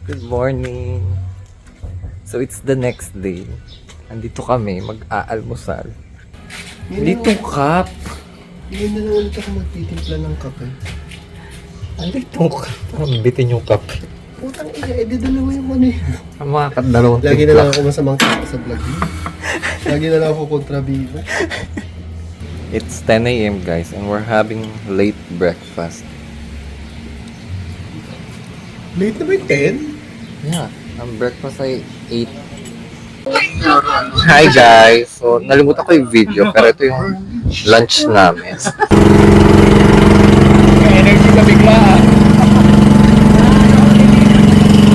Good morning. So it's the next day. Andito kami, mag-aalmusal. Dito cup. Ngayon na lang ulit ako magtitimpla ng kape. Andito cup. Parang bitin yung kape. Putang ina, di dalawa yung ano yun. Ang mga dalawang Lagi na timpla. lang ako masamang tao sa vlog mo. Lagi na lang ako kontrabida. It's 10 a.m. guys and we're having late breakfast. Late na ba yung 10? Yeah, ang breakfast ay 8. Hi guys! So, nalimutan ko yung video pero ito yung lunch namin. Energy ka bigla ah.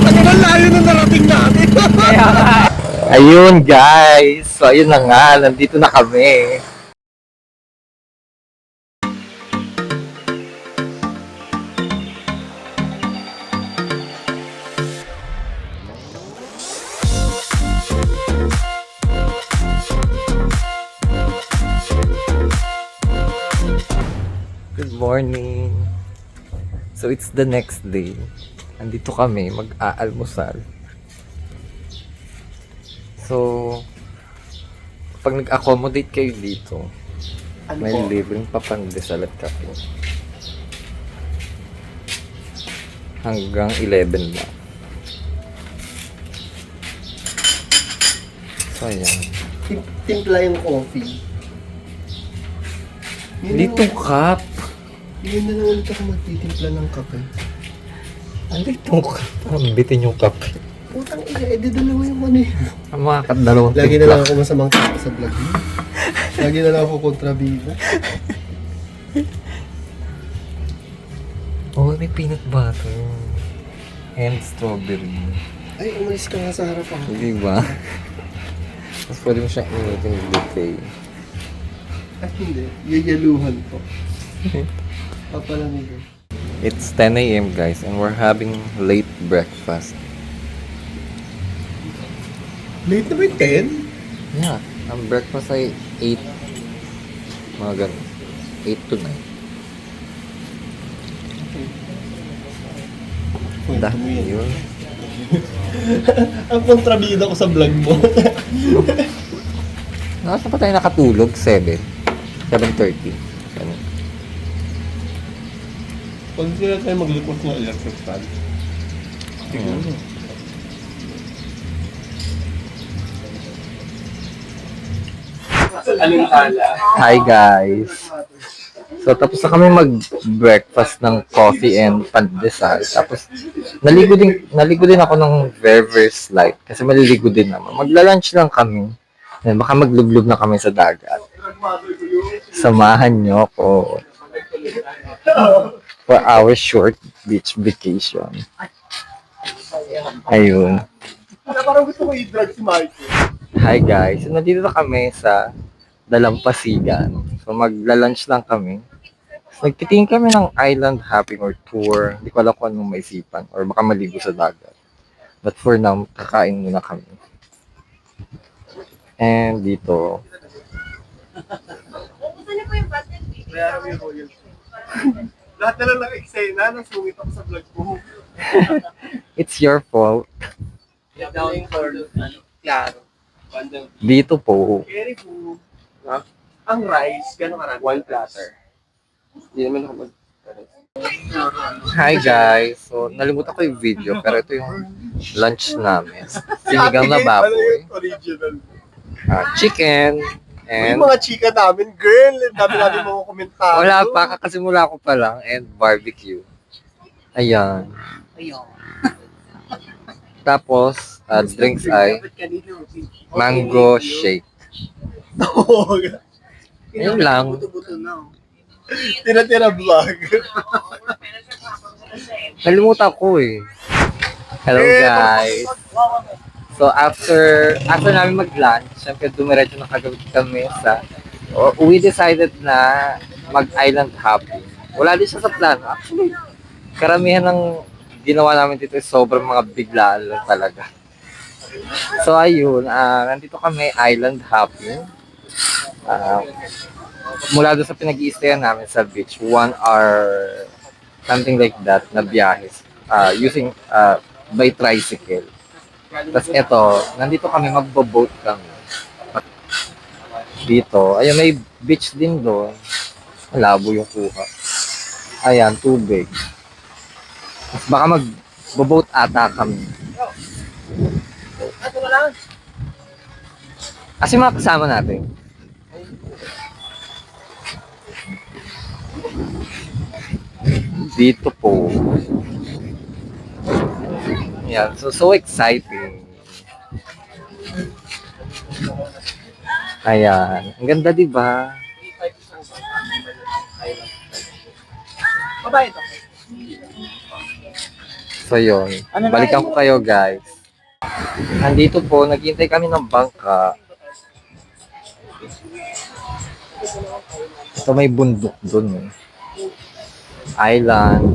Ano na layo na narating natin? Ayun guys! So ayun na nga, nandito na kami. Good morning. So it's the next day. Andito kami, mag-aalmusal. So, pag nag-accommodate kayo dito, may libreng papandesal at kape. Hanggang 11 na. So, ayan. Timpla yung coffee. Dito cup. Ngayon na lang ulit ako magtitimpla ng kape. Andito cup. Parang bitin yung kape. Putang ina, di dalawa yung ano yun. Ang mga dalawang Lagi na timpla. lang ako masamang tao sa vlog mo. Lagi na lang ako kontrabida. Oh, may peanut butter. And strawberry. Ay, umalis ka nga sa harap ako. Hindi ba? Tapos pwede mo siyang initin yung buffet. At hindi, yayaluhan ko. Papalamig ko. It's 10 a.m. guys and we're having late breakfast. Late na ba yung 10? Yeah, ang breakfast ay 8. Mga ganun. 8 to 9. Dahil yun. Ang kontrabida ko sa vlog mo. Nakasa pa tayo nakatulog? 7. 7:30. Ganun. Pag sila tayo maglikot ng electric fan. Siguro. Anong tala? Hi guys! So tapos na kami mag-breakfast ng coffee and pandesal. Tapos naligo din ako ng very slight kasi maliligo din naman. Magla-lunch lang kami. Then, baka maglublog na kami sa dagat. Samahan nyo ko for our short beach vacation. Ayun. Parang gusto ko i-drag si Michael. Hi guys, so, nandito na kami sa Dalampasigan. So magla-lunch lang kami. So, nagtitingin kami ng island hopping or tour. Hindi ko alam kung anong maisipan or baka maligo sa dagat. But for now, kakain muna kami. And dito, Lahat na lang eksena, nasungit ako sa vlog mo. it's your fault. Down for klaro. Dito po, Very po. Ang rice, gano'ng karami? One platter. Hindi naman ako mag... hi guys. So nalimutan ko yung video pero ito yung lunch namin. Sinigang na baboy, Original. chicken, and Yung mga chika namin, girl, dami namin mga komentaryo. wala pa, kakasimula ko pa lang, and barbecue. Ayan. Tapos, drinks ay mango shake. Ayun lang. Tira-tira vlog. Nalimutan ko eh. Hello guys. So after namin mag-lunch, syempre dumiretso na kagad kami sa we decided na mag-island hopping. Wala din siya sa plano. Actually, karamihan ng ginawa namin dito ay sobrang mga biglaan lang talaga. So ayun, nandito kami island hopping. Mula doon sa pinag-i-stayan namin sa beach, 1 hour, something like that, na biyahe. Using by tricycle. Tapos eto, nandito kami, magbo-boat kami. Dito, ayun, may beach din doon. Malabo yung kuha. Ayan, tubig. Tapos baka magbo-boat ata kami. Kasi mga kasama natin. Dito po. Ayan, so exciting. Ayan, ang ganda, di ba? Babae ito. So yun, balikan ko kayo guys. Nandito po, naghihintay kami ng bangka. Ito may bundok dun eh. Island.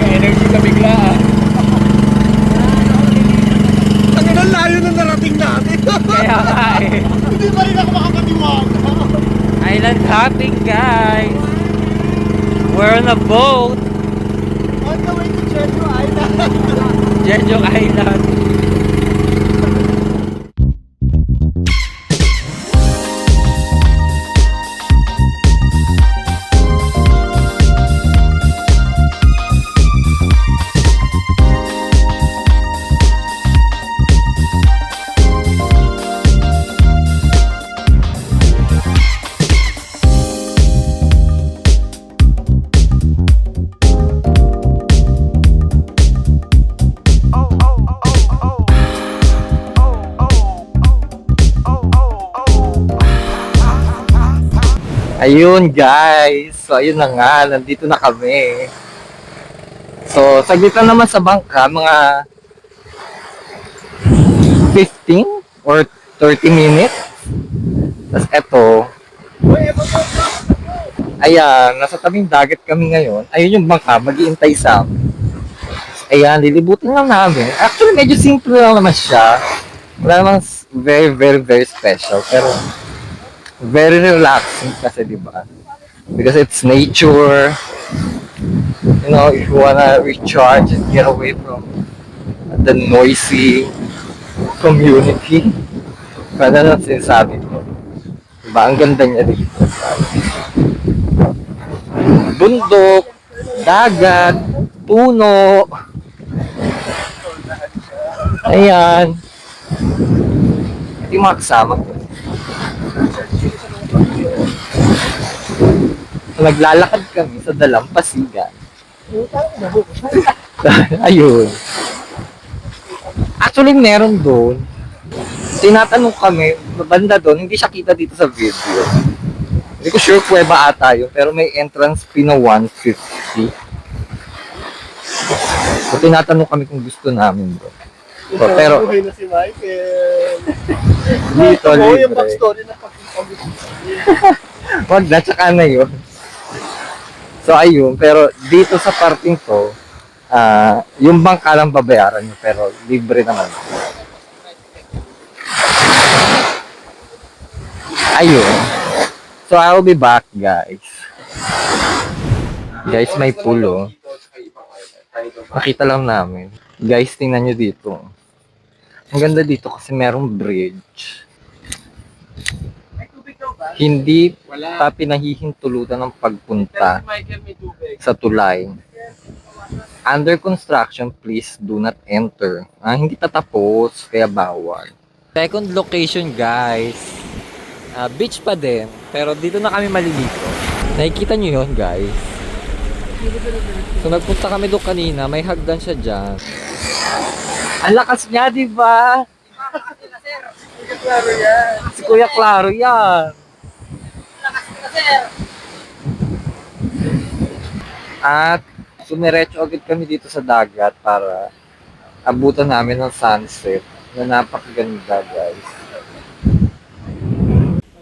Energy ka bigla ah. Ang ilang layo na narating natin. Kaya nga eh. Hindi pa rin ako makapaniwala. Island hopping guys. We're on a boat. On the way to Jeju Island. Jeju Island. Ayun guys, so ayun na nga, nandito na kami. So, saglit lang naman sa bangka, mga 15 or 30 minutes. Tapos eto, ayan, nasa tabing dagat kami ngayon. Ayun yung bangka, mag-iintay sa amin. Ayan, lilibutin lang namin. Actually, medyo simple lang naman siya. Wala namang very, very, very special. Pero, very relaxing kasi, di ba? Because it's nature. You know, if you wanna recharge and get away from the noisy community. Kaya na sinasabi ko. Diba? Ang ganda niya dito. Bundok, dagat, puno. Ayan. Ito yung mga kasama ko. So, naglalakad kami sa Dalampasigan. Ayun. Actually, meron doon. Tinatanong kami, banda doon, hindi siya kita dito sa video. Hindi ko sure kuweba ata yun, pero may entrance fee na 150. So, tinatanong kami kung gusto namin doon. So, pero, Buhay na si Michael. dito, Buhay yung libre. backstory na pag-pag. Wag na, tsaka na yun. So, ayun, pero dito sa parting to, yung bangka lang babayaran nyo, pero libre naman. Ayun. So, I'll be back, guys. Guys, may pulo. Nakita lang namin. Guys, tingnan nyo dito. Ang ganda dito kasi merong bridge. Hindi pa pinahihintulutan ng pagpunta Michael may tubig. sa tulay. Under construction, please do not enter. Hindi pa tapos, kaya bawal. Second location, guys. Beach pa din, pero dito na kami malilito. Nakikita nyo yun, guys. So, nagpunta kami doon kanina. May hagdan siya dyan. Ang lakas niya, di ba? Klaro yan. Si Kuya Claro yan. At sumiretso agad kami dito sa dagat para abutan namin ng sunset na napakaganda, guys.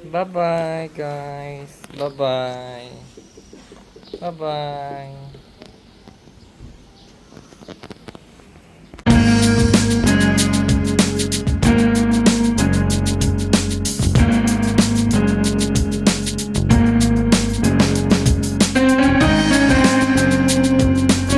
Bye-bye, guys. Bye-bye. Bye-bye.